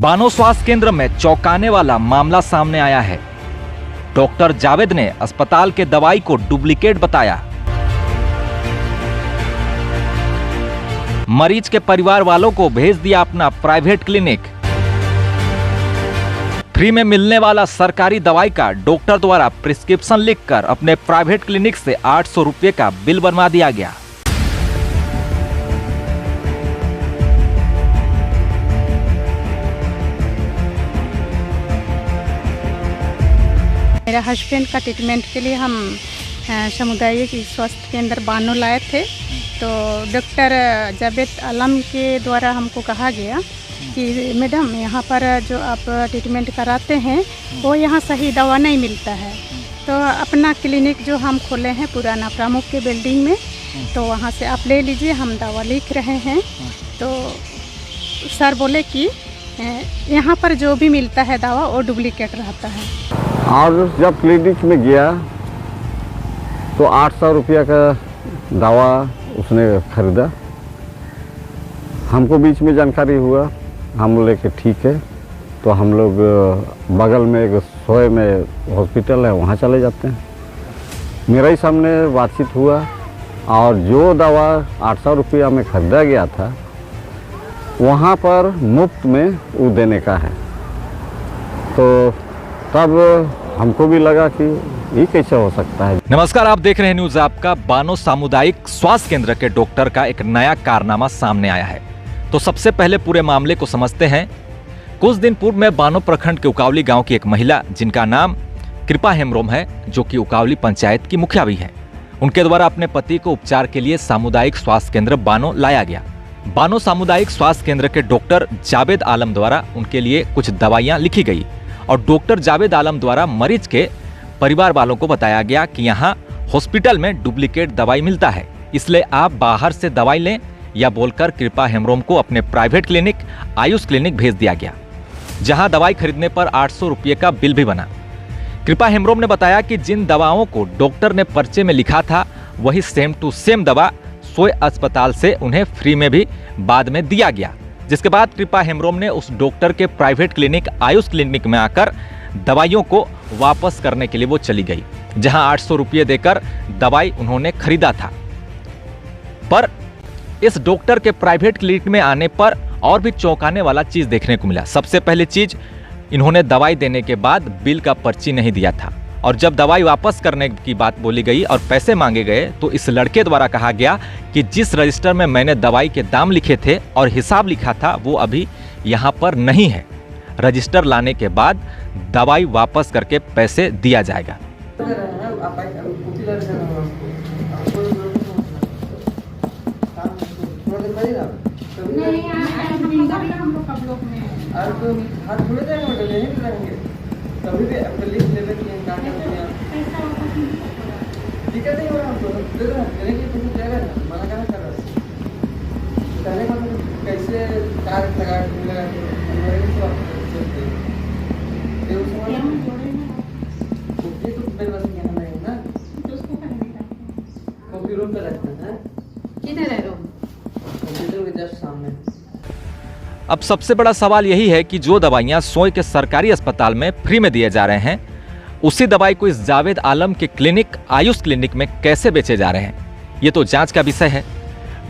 बानो स्वास्थ्य केंद्र में चौंकाने वाला मामला सामने आया है। डॉक्टर जावेद ने अस्पताल के दवाई को डुप्लीकेट बताया। मरीज के परिवार वालों को भेज दिया अपना प्राइवेट क्लिनिक। फ्री में मिलने वाला सरकारी दवाई का डॉक्टर द्वारा प्रिस्क्रिप्शन लिखकर अपने प्राइवेट क्लिनिक से 800 रुपये का बिल बनवा दिया गया। मेरा हस्बैंड का ट्रीटमेंट के लिए हम सामुदायिक स्वास्थ्य केंद्र बानो लाए थे, तो डॉक्टर जावेद आलम के द्वारा हमको कहा गया कि मैडम यहाँ पर जो आप ट्रीटमेंट कराते हैं वो यहाँ सही दवा नहीं मिलता है, तो अपना क्लिनिक जो हम खोले हैं पुराना प्रमुख के बिल्डिंग में, तो वहाँ से आप ले लीजिए, हम दवा लिख रहे हैं। तो सर बोले कि यहाँ पर जो भी मिलता है दवा वो डुप्लीकेट रहता है। और जब क्लिनिक में गया तो 800 रुपया का दवा उसने खरीदा। हमको बीच में जानकारी हुआ, हम बोले कि ठीक है, तो हम लोग बगल में एक सोए में हॉस्पिटल है वहाँ चले जाते हैं। मेरा ही सामने बातचीत हुआ और जो दवा 800 रुपया में खरीदा गया था वहाँ पर मुफ्त में वो देने का है। तो तब हमको भी लगा कि ये कैसे हो सकता है। नमस्कार, आप देख रहे हैं न्यूज आपका। बानो सामुदायिक स्वास्थ्य केंद्र के डॉक्टर का एक नया कारनामा सामने आया है। तो सबसे पहले पूरे मामले को समझते हैं। कुछ दिन पूर्व में बानो प्रखंड के उकावली गांव की एक महिला जिनका नाम कृपा हेम्ब्रोम है, जो कि उकावली पंचायत की मुखिया भी है, उनके द्वारा अपने पति को उपचार के लिए सामुदायिक स्वास्थ्य केंद्र बानो लाया गया। बानो सामुदायिक स्वास्थ्य केंद्र के डॉक्टर जावेद आलम द्वारा उनके लिए कुछ दवाइयां लिखी गई और डॉक्टर जावेद आलम द्वारा मरीज के परिवार वालों को बताया गया कि यहाँ हॉस्पिटल में डुप्लीकेट दवाई मिलता है, इसलिए आप बाहर से दवाई लें, या बोलकर कृपा हेम्ब्रोम को अपने प्राइवेट क्लिनिक आयुष क्लिनिक भेज दिया गया, जहां दवाई खरीदने पर 800 रुपये का बिल भी बना। कृपा हेम्ब्रोम ने बताया कि जिन दवाओं को डॉक्टर ने पर्चे में लिखा था वही सेम टू सेम दवा सोए अस्पताल से उन्हें फ्री में भी बाद में दिया गया, जिसके बाद कृपा हेम्ब्रोम ने उस डॉक्टर के प्राइवेट क्लिनिक आयुष क्लिनिक में आकर दवाइयों को वापस करने के लिए वो चली गई, जहां 800 रुपये देकर दवाई उन्होंने खरीदा था। पर इस डॉक्टर के प्राइवेट क्लिनिक में आने पर और भी चौंकाने वाला चीज देखने को मिला। सबसे पहली चीज, इन्होंने दवाई देने के बाद बिल का पर्ची नहीं दिया था, और जब दवाई वापस करने की बात बोली गई और पैसे मांगे गए तो इस लड़के द्वारा कहा गया कि जिस रजिस्टर में मैंने दवाई के दाम लिखे थे और हिसाब लिखा था वो अभी यहाँ पर नहीं है, रजिस्टर लाने के बाद दवाई वापस करके पैसे दिया जाएगा। कभी भी अपने लिस्ट ले लेते हैं, क्या करते हैं ठीक है, नहीं हो रहा हमको दे दो, देने की कोशिश कर रहे हैं, मना करना कर रहा है। पहले हम कैसे कार लगा के लगा के हमारे को चलते हैं ये उस समय ये तो मेरे पास यहाँ नहीं है ना, तो उसको करेंगे कंप्यूटर रूम पे रखना है। किधर है रूम? कंप्यूटर के जस्ट सामने। अब सबसे बड़ा सवाल यही है कि जो दवाइयां सोए के सरकारी अस्पताल में फ्री में दिए जा रहे हैं, उसी दवाई को इस जावेद आलम के क्लिनिक आयुष क्लिनिक में कैसे बेचे जा रहे हैं, ये तो जांच का विषय है।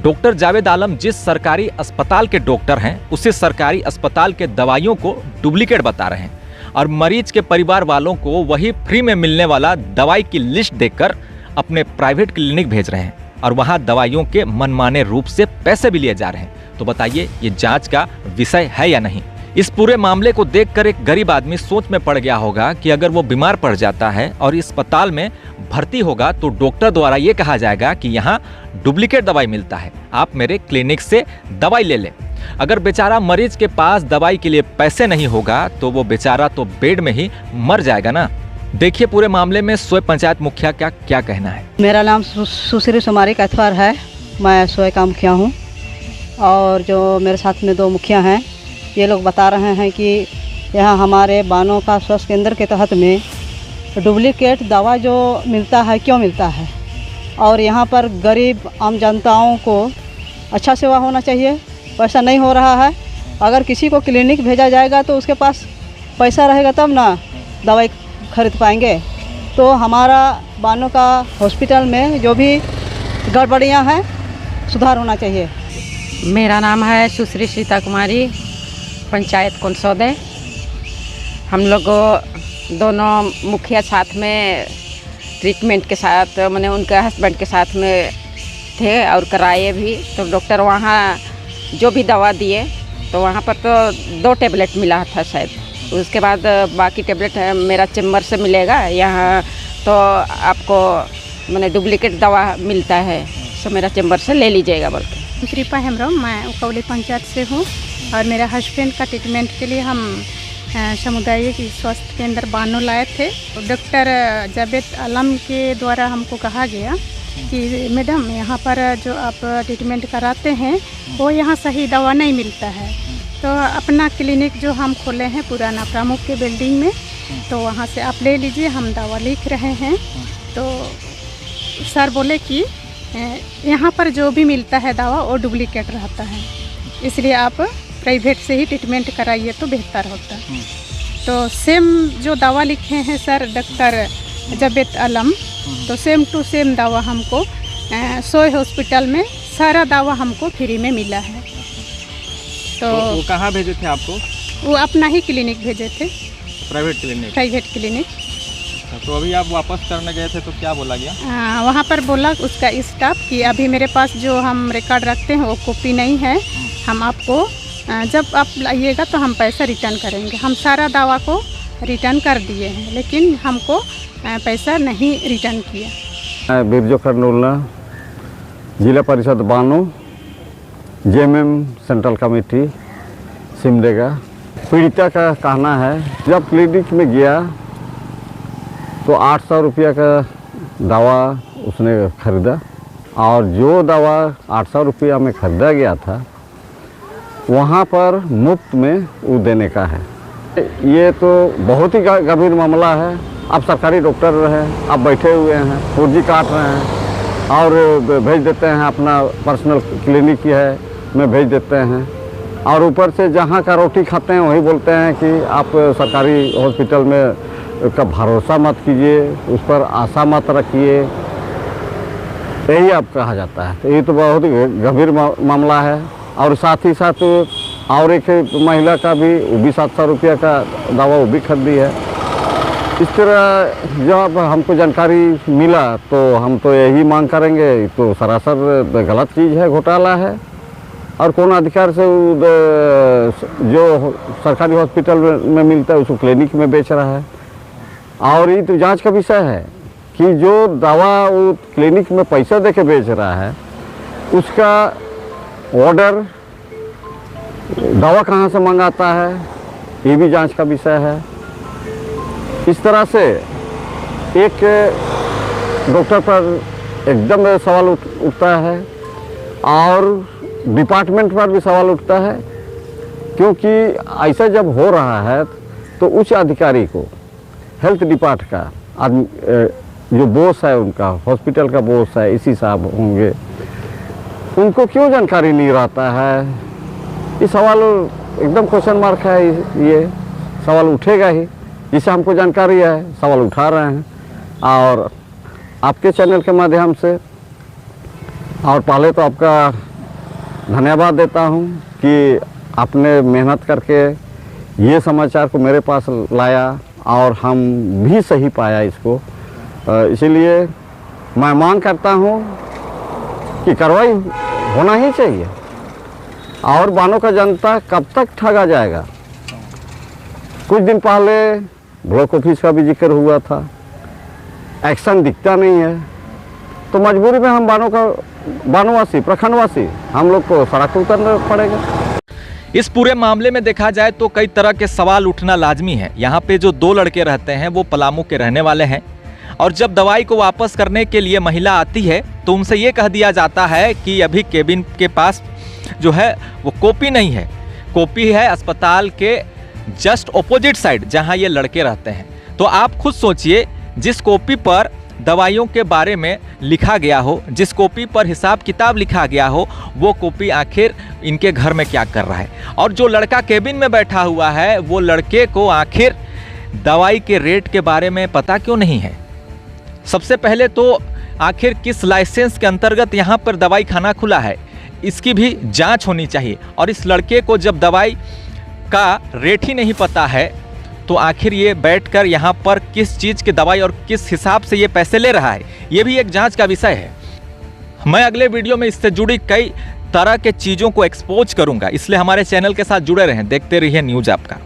डॉक्टर जावेद आलम जिस सरकारी अस्पताल के डॉक्टर हैं, उसी सरकारी अस्पताल के दवाइयों को डुप्लीकेट बता रहे हैं और मरीज के परिवार वालों को वही फ्री में मिलने वाला दवाई की लिस्ट देकर अपने प्राइवेट क्लिनिक भेज रहे हैं, और वहां दवाइयों के मनमाने रूप से पैसे भी लिए जा रहे हैं। तो बताइए, ये जांच का विषय है या नहीं? इस पूरे मामले को देखकर एक गरीब आदमी सोच में पड़ गया होगा कि अगर वो बीमार पड़ जाता है और इस अस्पताल में भर्ती होगा तो डॉक्टर द्वारा ये कहा जाएगा कि यहाँ डुप्लीकेट दवाई मिलता है, आप मेरे क्लिनिक से दवाई ले लें। अगर बेचारा मरीज के पास दवाई के लिए पैसे नहीं होगा तो वो बेचारा तो बेड में ही मर जाएगा ना। देखिए पूरे मामले में सोए पंचायत मुखिया का क्या कहना है। मेरा नाम सुश्री सुमारी कैथवार है, मैं सोए का मुखिया हूँ, और जो मेरे साथ में 2 मुखिया हैं, ये लोग बता रहे हैं कि यहाँ हमारे बानो का स्वास्थ्य केंद्र के तहत में डुप्लीकेट दवा जो मिलता है, क्यों मिलता है, और यहाँ पर गरीब आम जनताओं को अच्छा सेवा होना चाहिए, वैसा नहीं हो रहा है। अगर किसी को क्लिनिक भेजा जाएगा तो उसके पास पैसा रहेगा तब ना दवाई खरीद पाएंगे। तो हमारा बानो का हॉस्पिटल में जो भी गड़बड़ियाँ हैं सुधार होना चाहिए। मेरा नाम है सुश्री सीता कुमारी, पंचायत कुनसौदे। हम लोग दोनों मुखिया साथ में ट्रीटमेंट के साथ मैंने उनके हस्बैंड के साथ में थे और कराए भी। तो डॉक्टर वहाँ जो भी दवा दिए तो वहाँ पर तो 2 टैबलेट मिला था शायद, उसके बाद बाकी टैबलेट मेरा चैम्बर से मिलेगा। यहाँ तो आपको मैंने डुप्लीकेट दवा मिलता है, तो मेरा चैम्बर से ले लीजिएगा बोल के। कृपा हेम्ब्रम, मैं उकौली पंचायत से हूँ और मेरा हस्बैंड का ट्रीटमेंट के लिए हम सामुदायिक स्वास्थ्य केंद्र बानो लाए थे। डॉक्टर जावेद आलम के द्वारा हमको कहा गया कि मैडम यहाँ पर जो आप ट्रीटमेंट कराते हैं वो यहाँ सही दवा नहीं मिलता है, तो अपना क्लिनिक जो हम खोले हैं पुराना प्रमुख के बिल्डिंग में, तो वहाँ से आप ले लीजिए, हम दवा लिख रहे हैं। तो सर बोले कि यहाँ पर जो भी मिलता है दवा वो डुप्लीकेट रहता है, इसलिए आप प्राइवेट से ही ट्रीटमेंट कराइए तो बेहतर होता है। तो सेम जो दवा लिखे हैं सर डॉक्टर जावेद आलम, तो सेम टू सेम दवा हमको सोय हॉस्पिटल में सारा दवा हमको फ्री में मिला है। तो वो कहाँ भेजे थे आपको? वो अपना ही क्लिनिक भेजे थे, प्राइवेट क्लिनिक। Private clinic. तो अभी आप वापस करने गए थे तो क्या बोला गया? वहाँ पर बोला उसका स्टाफ कि अभी मेरे पास जो हम रिकॉर्ड रखते हैं वो कॉपी नहीं है, हम आपको जब आप लाइएगा तो हम पैसा रिटर्न करेंगे। हम सारा दवा को रिटर्न कर दिए हैं, लेकिन हमको पैसा नहीं रिटर्न किया। बिरजो खरनूलना, जिला परिषद Bano, JMM central committee Simdega. पीड़िता का कहना है जब क्लिनिक में गया तो 800 रुपया का दवा उसने खरीदा, और जो दवा 800 रुपया में खरीदा गया था वहाँ पर मुफ्त में वो देने का है। ये तो बहुत ही गंभीर मामला है। अब सरकारी डॉक्टर हैं, अब बैठे हुए हैं, पुर्जी काट रहे हैं और भेज देते हैं, अपना पर्सनल क्लिनिक है में भेज देते हैं, और ऊपर से जहाँ का रोटी खाते हैं वही बोलते हैं कि आप सरकारी हॉस्पिटल में का भरोसा मत कीजिए, उस पर आशा मत रखिए, यही आप कहा जाता है। तो ये तो बहुत ही गंभीर मामला है। और साथ ही साथ और एक महिला का भी वो भी 700 रुपया का दवा वो भी खरीदी है। इस तरह जब हमको जानकारी मिला तो हम तो यही मांग करेंगे, तो सरासर गलत चीज़ है, घोटाला है, और कौन अधिकार से जो सरकारी हॉस्पिटल में मिलता है उसको क्लिनिक में बेच रहा है। और ये तो जांच का विषय है कि जो दवा वो क्लिनिक में पैसा दे के बेच रहा है उसका ऑर्डर दवा कहाँ से मंगाता है, ये भी जांच का विषय है। इस तरह से एक डॉक्टर पर एकदम सवाल उठता है और डिपार्टमेंट पर भी सवाल उठता है, क्योंकि ऐसा जब हो रहा है तो उच्च अधिकारी को, हेल्थ डिपार्ट का आदमी जो बॉस है, उनका हॉस्पिटल का बॉस है, इसी साहब होंगे, उनको क्यों जानकारी नहीं रहता है? ये सवाल एकदम क्वेश्चन मार्क है। ये सवाल उठेगा ही, जिसे हमको जानकारी है, सवाल उठा रहे हैं। और आपके चैनल के माध्यम से, और पहले तो आपका धन्यवाद देता हूँ कि आपने मेहनत करके ये समाचार को मेरे पास लाया और हम भी सही पाया इसको। इसीलिए मैं मांग करता हूँ कि कार्रवाई होना ही चाहिए। और बानो का जनता कब तक ठगा जाएगा? कुछ दिन पहले ब्लॉक ऑफिस का भी जिक्र हुआ था, एक्शन दिखता नहीं है, तो मजबूरी में हम बानोवासी, प्रखंडवासी, हम लोग को सड़क पर उतरना पड़ेगा। इस पूरे मामले में देखा जाए तो कई तरह के सवाल उठना लाजमी है। यहाँ पे जो 2 लड़के रहते हैं वो पलामू के रहने वाले हैं, और जब दवाई को वापस करने के लिए महिला आती है तो उनसे ये कह दिया जाता है कि अभी केबिन के पास जो है वो कॉपी नहीं है, कॉपी है अस्पताल के जस्ट ऑपोजिट साइड जहां ये लड़के रहते हैं। तो आप खुद सोचिए, जिस कॉपी पर दवाइयों के बारे में लिखा गया हो, जिस कॉपी पर हिसाब किताब लिखा गया हो, वो कॉपी आखिर इनके घर में क्या कर रहा है। और जो लड़का केबिन में बैठा हुआ है, वो लड़के को आखिर दवाई के रेट के बारे में पता क्यों नहीं है। सबसे पहले तो आखिर किस लाइसेंस के अंतर्गत यहाँ पर दवाई खाना खुला है, इसकी भी जांच होनी चाहिए। और इस लड़के को जब दवाई का रेट ही नहीं पता है, तो आखिर ये बैठकर यहाँ पर किस चीज़ की दवाई और किस हिसाब से ये पैसे ले रहा है, ये भी एक जांच का विषय है। मैं अगले वीडियो में इससे जुड़ी कई तरह के चीज़ों को एक्सपोज करूँगा, इसलिए हमारे चैनल के साथ जुड़े रहें, देखते रहिए न्यूज़ आपका।